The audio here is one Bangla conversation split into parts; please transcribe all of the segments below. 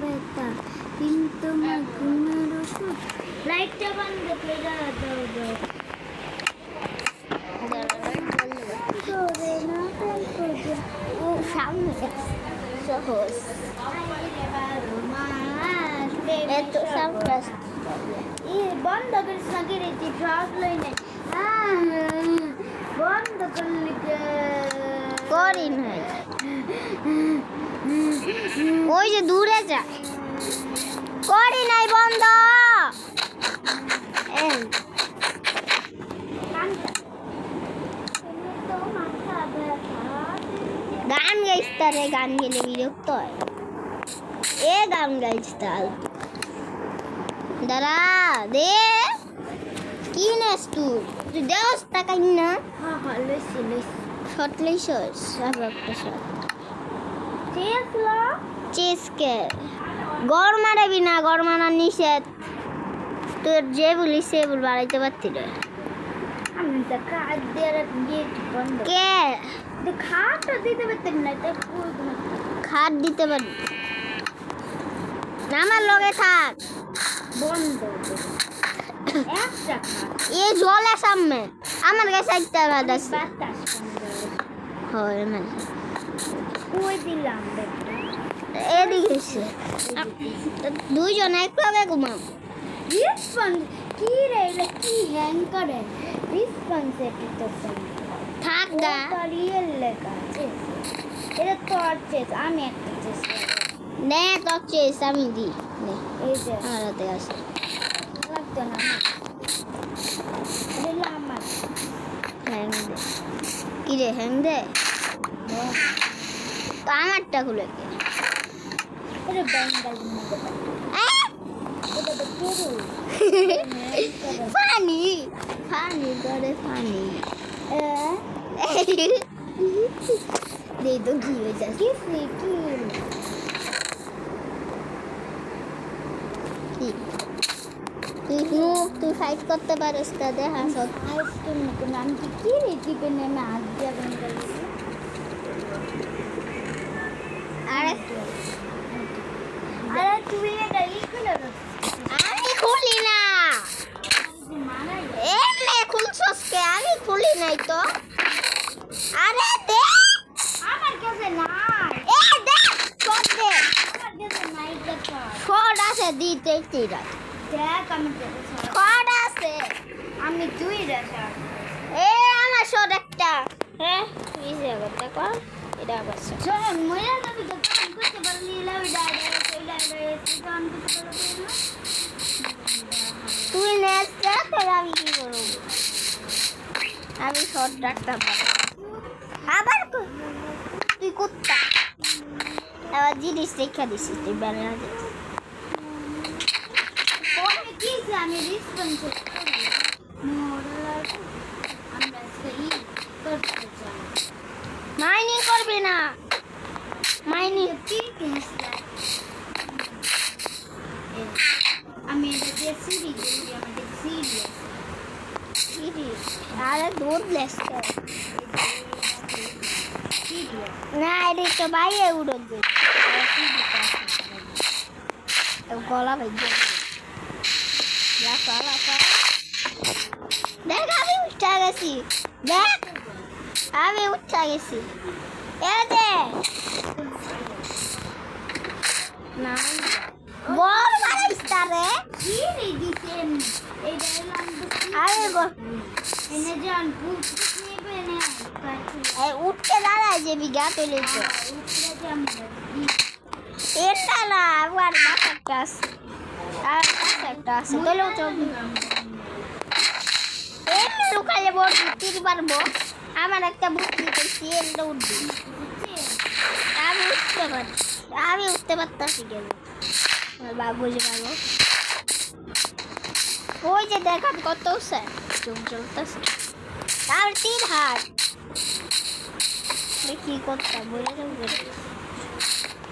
ব্যথা কিন্তু ঘুমের ওষুধ লাইটটা বন্ধ করে দাও ও সামনে সহজ এত সামনে বন্ধ করিস না কি রে ড্রাস লইনে বন্ধ করলি করি নাই ওই যে দূরে যা করি নাই বন্ধ গান গাইতে রে গান গেলে বিরক্ত হয় এ গান গাইতে দাঁড়া দে কি নেস তুই দেওস টাকা না হ্যাঁ লইছি শর্ট লইছস একটা শর্ট চেসকে গড় মারাবি না গড় মারার নিষেধ তোর যে বলিস সে বল বাড়াইতে পারতি রে আমি তো কাজ দিয়ে গেট বন্ধ কে খাটটা দিতে পারতেন না খাট দিতে পারি না আমার লগে থাক বন্ধ একটা এ জলে সামনে আমার কাছে একটা বাতাস হয় না ওই দিলাম এদিকে এসে দুইজন একভাবে ঘুমাও রিসপন্স কি রে এটা কি হ্যাং করে রিসপন্স এটি তো থাক গা রিয়েল লেখা এটা তো চেস আমি একটা চেস নে তো চেস আমি দি নে এই যে আমার হাতে আছে লাগতো না এটা আমার হ্যাং দে কি রে হ্যাং দে তো আমারটা খুলে কে এটা বেঙ্গল মধ্যে এটা তো পুরো ফানি করে ফানি দে তো কি হয়েছে কি তুই ফাইট করতে পারিস তা দেখা সব আমি কি রে টিপে নেমে হাত যাবেন আরে তুই এটা আমি খুলি না এমনি খুলছস কে আমি খুলি নাই তো আরে দে আমার কাছে নাই দে শট দে আমার কাছে নাই দেখা শট আছে দিতে তিরা দেখ আমি শট আছে আমি দুই রাখা আমার শট একটা তুই যে করতে কর এটা বস চল মইরা যাবি তো কাম করতে পারলি লাভ তুই নেসটা তোর আমি কি করব আমি শর্ট রাখতে পারি আবার তুই কুত্তা আবার জিনিস দেখা দিছিস তুই বেলা দিস পরে কি আমি রিসপন্স করি মোরাল আমরা সেই করতে চাই মাইনিং করবি না মাইনিং কি আমি এটা দিয়ে সিরিয়াস আরে দৌড় লেসকে না এটা তো বাইরে উড়ে দে গলা ভেঙে দেখ আমি উঠে গেছি দেখ আমি উঠে গেছি না বল মারিস্তারে কি রে দিছেন এই ডায়লগ আরে গো এনে জান পুষ নেবে না এই উঠতে দাঁড়ায় যে বিঘা পেলে তো উঠতে যাম এটা না আবার মাথাটা আছে আর মাথাটা আছে চলো চল এই লুকালে বড় তীর মারবো আমার একটা বুদ্ধি পেয়েছি এটা উঠবি আমি উঠতে পারতাছি কেন বাবু যে পারবো ওই যে দেখ আমি কত স্যার চলতেছে তার 3 হাত দেখি করতাম বলে যাবো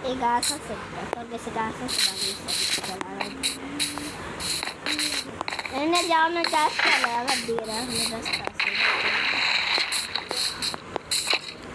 এই গাছ আছে তোর কাছে গাছ আছে এনে যাও না চাষ করে আবার দিয়ে রাখলে রাস্তা আছে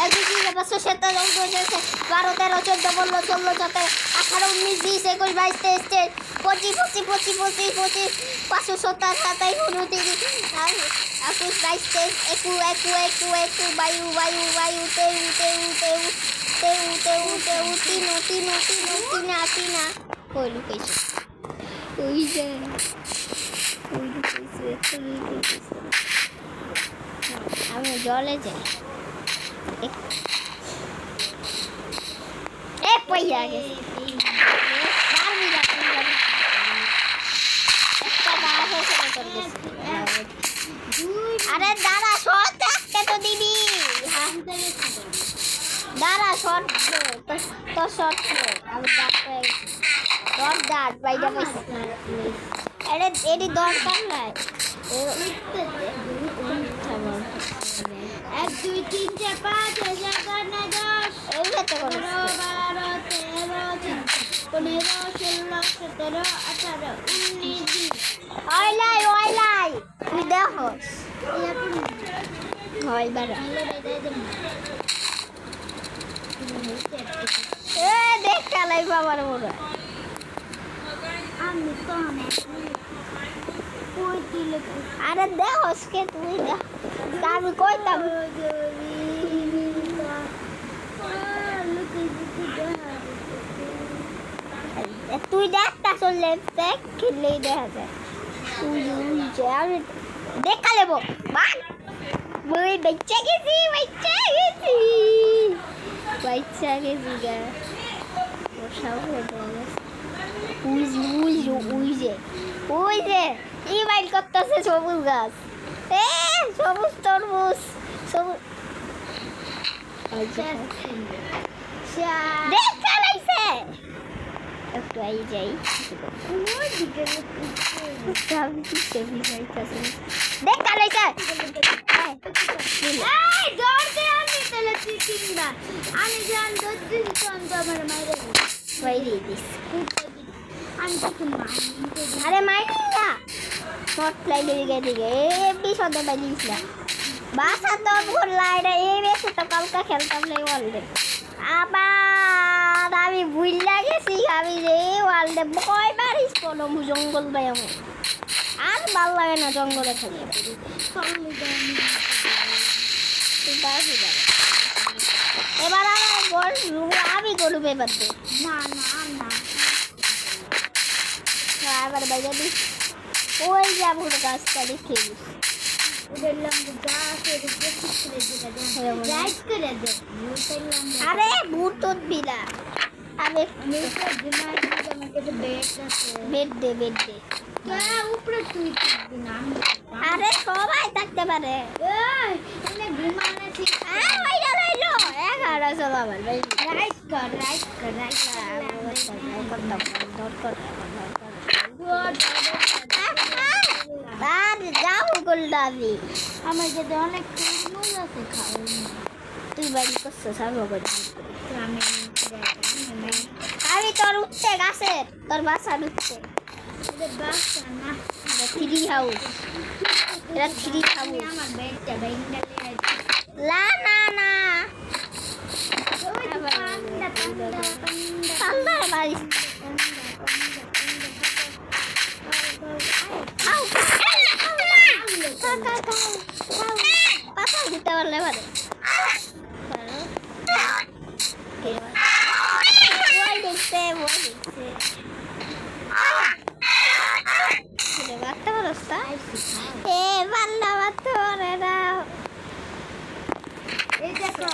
21 22 27 28 12 13 14 15 16 17 18 19 20 21 22 23 25 25 25 25 25 27 27 29 21 22 21 বায়ু বায়ু বায়ু তেউ তেউ তেউ তেউ তেউ তেউ তিনো তিনো তিনো তিনা তিনা কই লুকাইছে ওই যে ওই লুকাইছে আমি জলে যাই এ পইয়া গেছে আরে দাঁড়া শর্ট থাকতে তো দিবি দাঁড়া শর্ট তো শর্ট আমি শর্ট দাঁত বাইরে পাইছি আরে এটি দরকার নাই 1 2 3 4 5 6 7 8 9 10 এইটাতে করো 12 13 14 15 16 17 18 19 ওই লাই তুই দেখো হয় বাড়া এ দেখ কালাই বাবার মোরা আমি তো অনেক কই দিলে আরে দেখোস কে তুই দেখ আমি কইতাম তুই দেখতা চললে দেখ খেললেই দেখা যায় তুই আমি দেখা লেবো বাঘ মই বাচ্চা গেছি গা বসাও ওই যে এই বাইল করতেছে সবুজ গাছ এ সবুজ তরমুজ সবুজ দেখ চালাইছে একটু আই যাই দেখ চালাইছে আমি জান আমার মাইরে দিস আরে মাইনিং না শর্ট লাইলে দিকে এমনি সদে পাইছিলাম বাসা তো ঘুরলাইরা এই বেশি তো কালকা খেলতাম না ওয়ার্ল্ডে আবার আমি ভুইলা গেছি আমি যে ওয়ার্ল্ডে কয়বার স্পলম জঙ্গল বাই আমার আর ভাল লাগে না জঙ্গলে খেলে এবার আমার গরু আমি গরু পেপার দিই না আবার বাইরে দিই ওই যাবো গাছটা দেখে আরে ভূত তো বিলা আমি বেড দে আরে সবাই থাকতে পারে আমার যদি অনেক আছে তুই বাড়ি করছিস আমি তোর উঠছে গাছের তোর বাসা উঠছে থ্রি হাউস এটা থ্রি হাউস না না না বাড়ি পাশা দিতে পারলে পারে দেখছে বাচ্চা অবস্থা এ পাল্লা বাচ্চা পারে না এই দেখো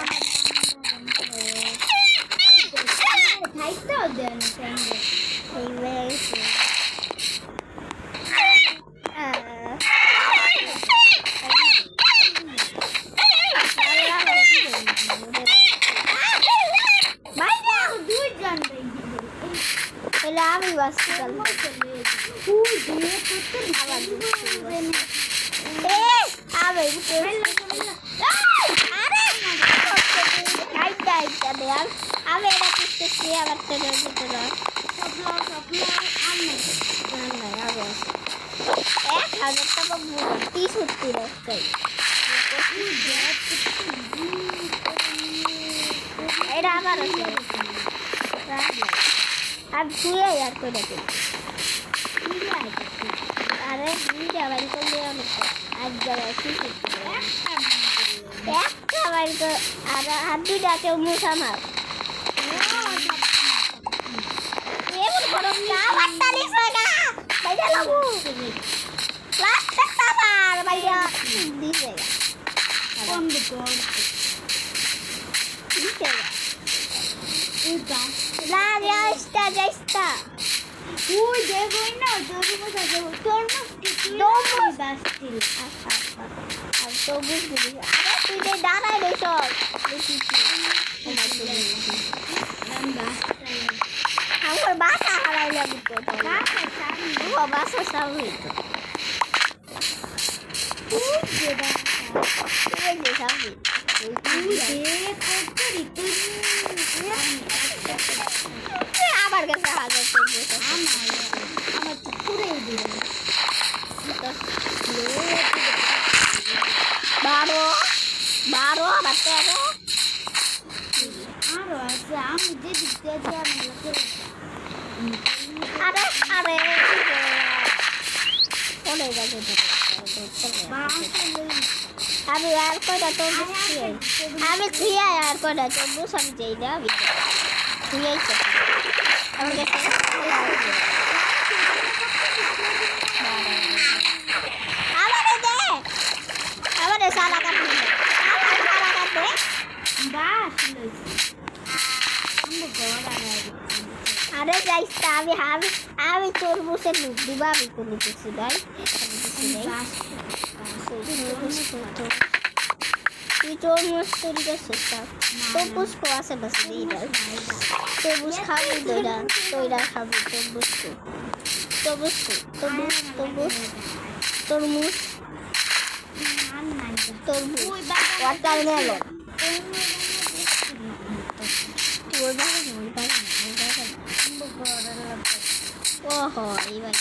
খাইতেও দেন আমি বাসতে আমি এটা করতেছি আবার তেলের ভিতরে 1000 টাকা ভর্তি সত্যি রাস্তায় আবার আছে আর শুয়ে আর করে দে আরে ভিডিও বাড়ি করলে অনেক আজ জায়গায় কি একটা বাড়ি তো আর হাত দুইটা আছে মুসা মার এমন করো না বাতালি ফেগা বাইরে লাগু লাস্ট টাবার বাইরে দিছে কোন দিকে দিছে না যাইস্তা যাইস্তা তুই দেখই না তরমুজ আছে তরমুজ তরমুজ বাস্তি আর তরমুজ দিবি আরে তুই দে দাঁড়াই রে সব দেখি আমার বাসা হারাইলা বুঝতো তো বাসা সামনে ও বাসা সামনে তো তুই যে সামনে তুই যে করতে তুই আবার কাছে হাজার আমার তো পুরে দিল 12 আবার 13 আরো আছে আমি যে দিতে যাই আরে আরে চলে গেছে আমি আর কয়টা তো আমি খুঁয়ে আর কয়টা তো বুঝাম যাই না আমি খুঁয়েছি আমার কাছে আমারে সালা কাটবে সালা কাটবে বাস আরে যাইস্তা আমি তোর বসে লুক দিবা আমি কোনো কিছু নাই তুই তোর মুস তৈরি করছিস তরমুজ কো আছে না তরমুজ খাবি তৈরা খাবি তরমুজ ওয়াটারমেলন ওহো এইবার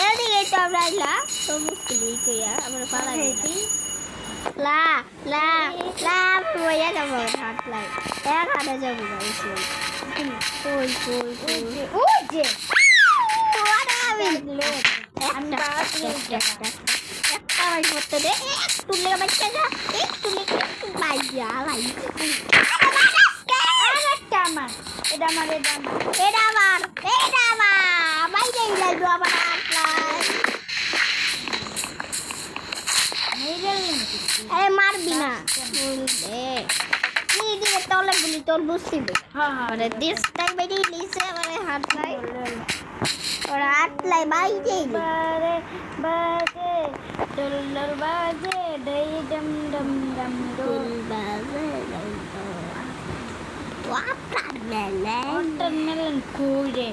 এদিকে তো আমরা তরমুজ তুলি কইয়া আমরা পালা দিই লা লা লা বইয়া যাবো হাত লাই এক হাতে যাবো গাইছি কই কই কই ওই যে ওরা আমি একটা বাই করতে দে একটু লেগে বাচ্চা যা একটু লেগে একটু বাইয়া ভাই আরেকটা আমার এটা বাইরে লাগবে আবার আরে মারবি না দিকে তলে গুলি তোর বুঝছিবে আরে দেশটাই বেরি নিচে আমারে হাত লাই ওরা হাত লাই বাইরে বারে বাজে ডলার বাজে ডই ডম ডম ডম ডোল বাজে ওয়াটারমেলন কুইরে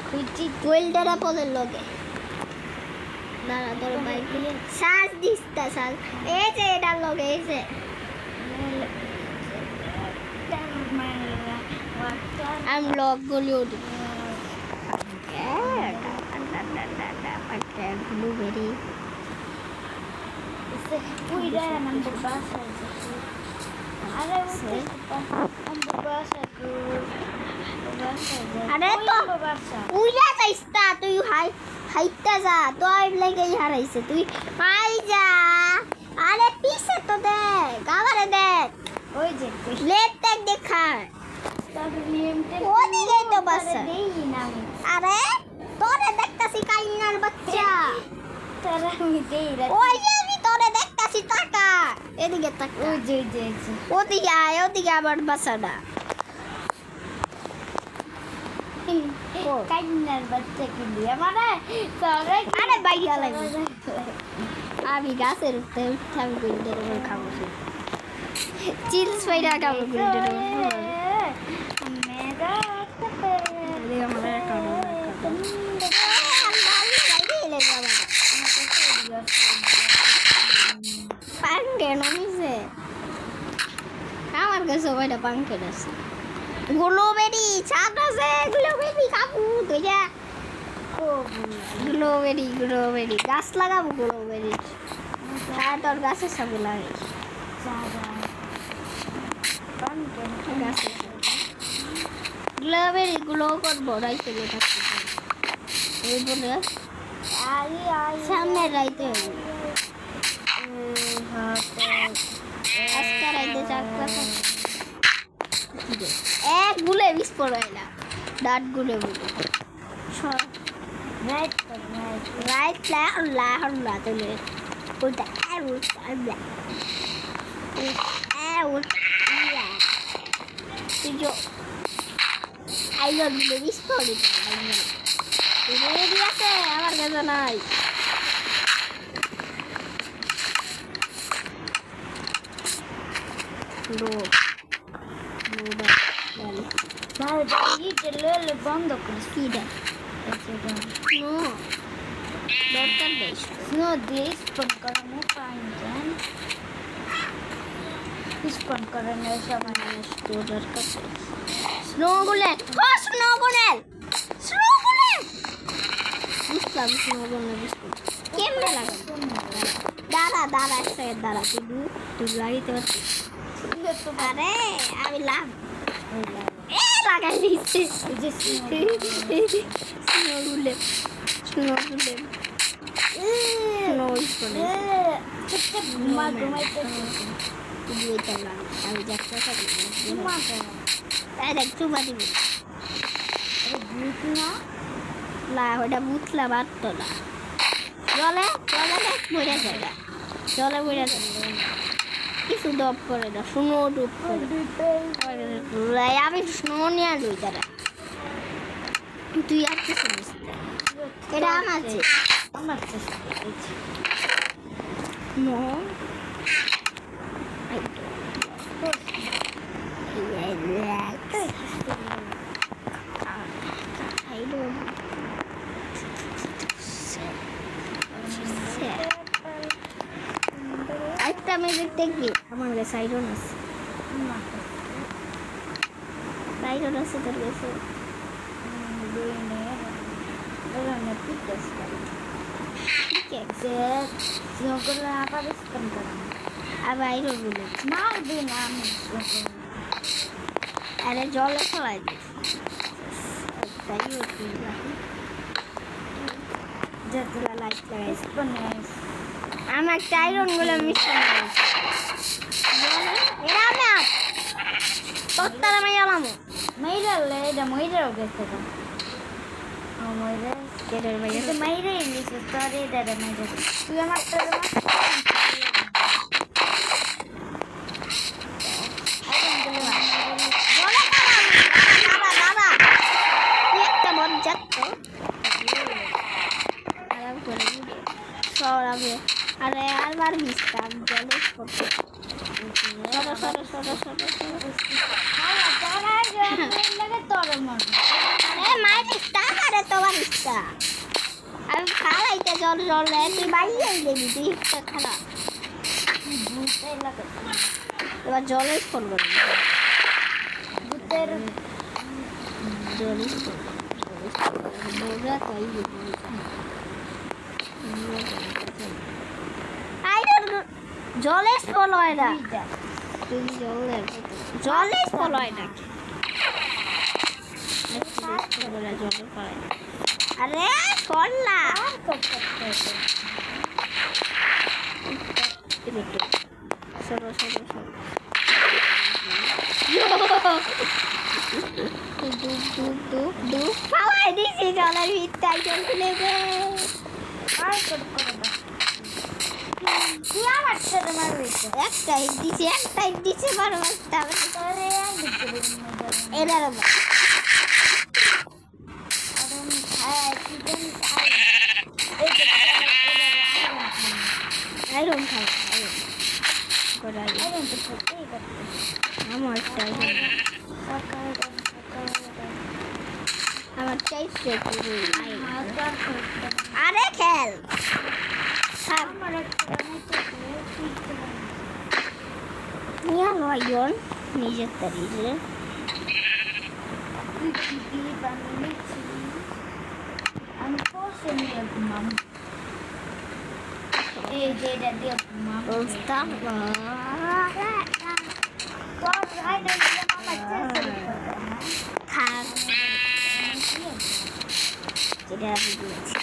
কুচি ওয়েলডারা পদের লগে দাঁড়া তোর বাইক নিয়ে শ্বাস দিস্তা শ্বাস এই যে এটার লগে এই যে আমি লগ গুলিও দিই ব্লুবেরি কুইরা আমাদের বাসা আরে আরে তো উইয়া যাইস্তা তুই হাইটা যা তোর লেগেই হারাইছে তুই আই যা আরে পিছে তো দেখ আবারে দেখ ওই যে লেট দেখ দেখা ওদিকে তো বাসা আরে তোরে দেখতাছি কাইনার বাচ্চা তোরা আমি দেই ওই যে আমি তোরে দেখতাছি টাকা এদিকে তাকা ওই যে ওদিকে আবার বাসাটা কাইনার বাচ্চা কি দিয়ে মানে তোরে আরে বাইয়া লাগে আমি গাছের উঠতে আমি গুলদের উপর খাবো চিলস পাইরা খাবো গুলদের উপর মেগা আমার কাছে ওইটা পাঙ্কেট আছে গ্লোবেরি ছাদ আছে গ্লোবেরি খাবো তুই যা গ্লোবেরি গাছ লাগাবো গ্লোবেরি হ্যাঁ তোর গাছের সবই লাগে গাছের গ্লোবের এগুলো করবো রাইতে থাকতে ওই বলে সামনে রাইতে আজকে রাইতে চাকরা এক গুলে বিষ পড়াইলা ডাট গুলে গুলে রাইট লা তুলে ওটা আইলো গুলে বিষ পড়ি রেডি আছে আমার কাছে নাই বন্ধ করিস কি দেখ দরকার দেশ স্নো দিয়ে স্পন করানো পাইন স্পন করানো সবাই দরকার স্নো গুলেন বুঝলাম স্নো গুলেন কেমনে লাগে দাঁড়া এক সেকেন্ড দাঁড়া তুই লাগিতে পারছিস আরে আমি লাভ লাগাই দিচ্ছি ওটা বুঝলাম পারতো না জলে মরে যায় জলে মরে যায় কিছু ডপ করে না স্নো ডুব করে আমি স্নো নিয়ে লই তারা তুই আর কিছু নিস এটা আমার নো একটা মেয়েদের দেখবি আমার কাছে আইরন আছে তোর কাছে আবার আইরন গুলো আরে জলে ফেলাই দিস লাইট লাগাই আমার একটা আইরন গুলো মিস তোর মাই আলাম মাইরালে এটা মাইরাও গেছে মাইরে ইংলিশ তোরে দাদা মাইরে তুই আমার আরে আরবার মিস্টার জলে আমি খালাইতে জল তুই বাইরে দেবি তুই খারাপ এবার জলে ফোন করবি জলে জলে ফল হয় না জলে ফল হয় না জলে ফল আরে করলা সরো খাওয়াই দিছি জলের ভিতটাই জল তুলে একটাই দিছে বারো বাজতে এটার আইরন খাও আমার চাইছে আরে খেল নিয়ে নয়জন নিজের তারিখে এই যে এটা দিয়ে বুঝতাম থাক যেটা আমি দিয়েছি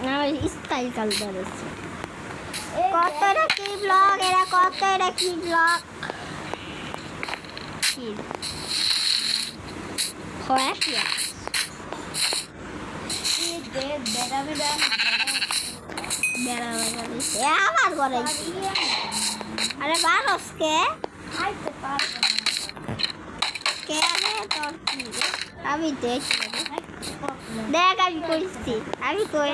না স্টাইল কালচার আছে কতটা কি ব্লগ এরা কতটা কি ব্লগ কি হয় কি বেড়া বেড়া বেড়া লাগাইছে আবার করাইছি আরে বারসকে খাইতে পারবো কে রে তোর কি আমি দেখি দেখ আমি কইছি আমি কই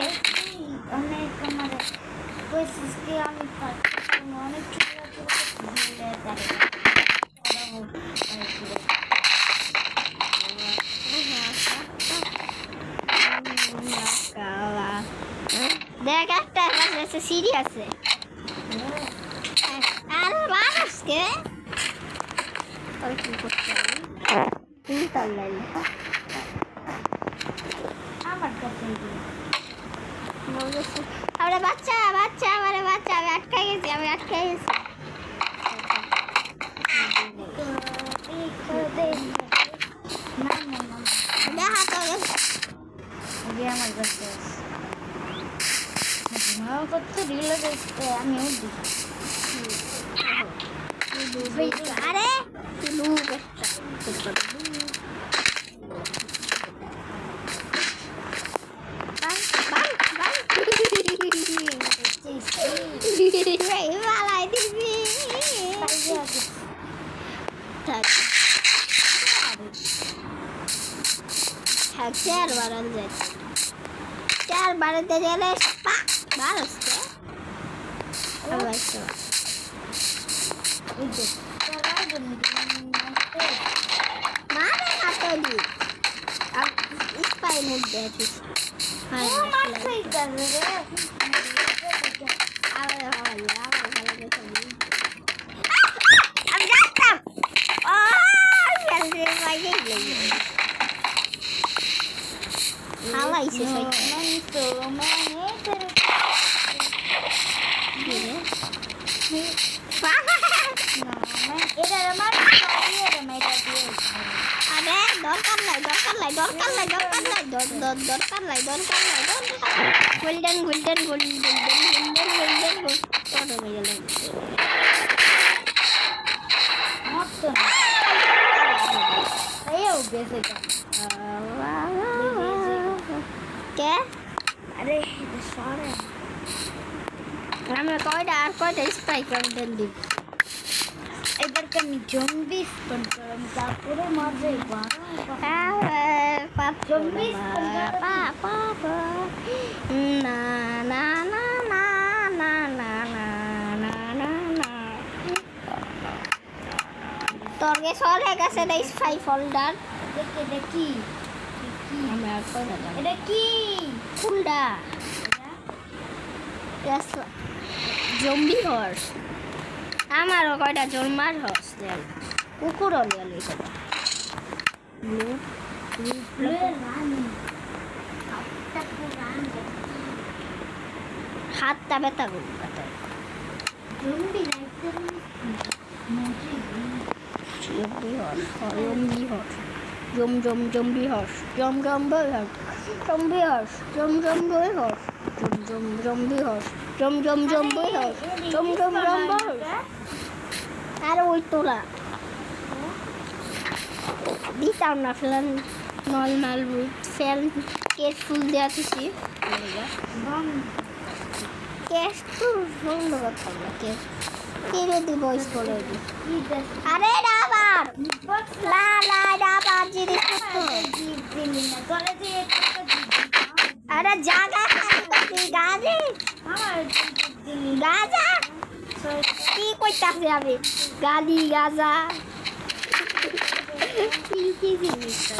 অনেক আমার কইছিস কি আমি অনেক ছোট দেখ একটা আছে সিঁড়ি আছে আর মানুষকে কি করতে আমার কাছে আমরা বাচ্চা বাচ্চা আমার বাচ্চা আমি আটকে গেছি দেখা তো আমার কাছে কত রিল দেখতে আমিও দেখি আরে চার বারান যায় চার বাড়িতে গেলে বারোসকে মানে হাতে দি স্পাই মুখ দিয়েছিস আমি যাচ্তাম হাওয়াইছে আরে দরকার নাই গোল্ডেন কে আরে সরে আমি কয়টা স্পাই কন্টেন্ট দিব এদেরকে আমি জম্বি স্পন করলাম তারপরে মারবে জম্বি না না না না না না না না না তোর গে সরে গেছে না স্পাই ফোল্ডার দেখি এটা কি ফুলডা জম্বি হর্স আমারও কয়টা জন্মার হর্স দেন কুকুরও নিয়ে হাতটা ব্যথা করবো জম্বি হর্স আর ওই তোলা দিতাম না ফেলান নর্মাল ফ্যান কেসফুল দেওয়া কিছু কেস তো বন্ধ করতাম না কেস কেড়ে দিব স্কুলে আরে আবার আবার জিনিসপত্র আরে জায়গা গাজে গাজা কি কইতাছে আমি গালি গাজা কি জিনিস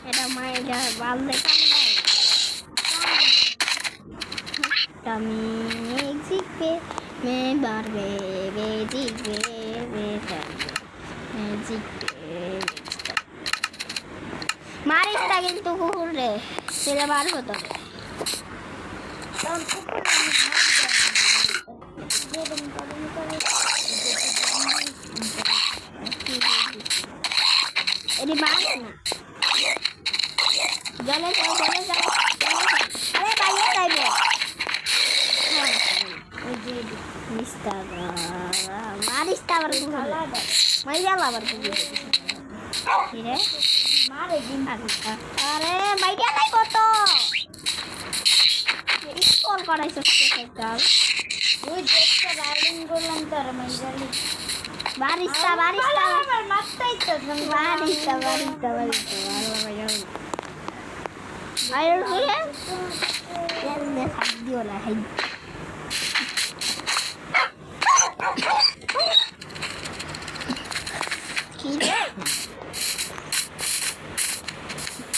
এটা মায়ের বালদে म्यूजिक पे मैं बार म्यूजिक पे म्यूजिक पे মারিস না কিন্তু কুকুর রে, সেটা বার হতো। এটি মারে না, জলে যাও জলে যাও। আরে বাইরে যাইবে মারিস তা আবার মারি যাবো আবার আরে বাইরে নাই কত স্কোর করাইছো ওই দেখতে রাইডিং করলাম তার মাইজালি বারিস্তা বারিস্তা আমার মাথায় তো বারিস্তা বারিস্তা বারিস্তা আরে শুনে এনে দিও না হাই কি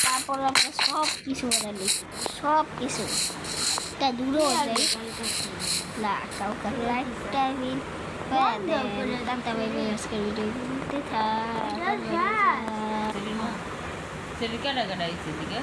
তারপর আমরা সব কিছু বানালি সব কিছু তা দূরে হয়ে না কাউকে like timing tanta bebe video kita Jadi kadang-kadang itu juga.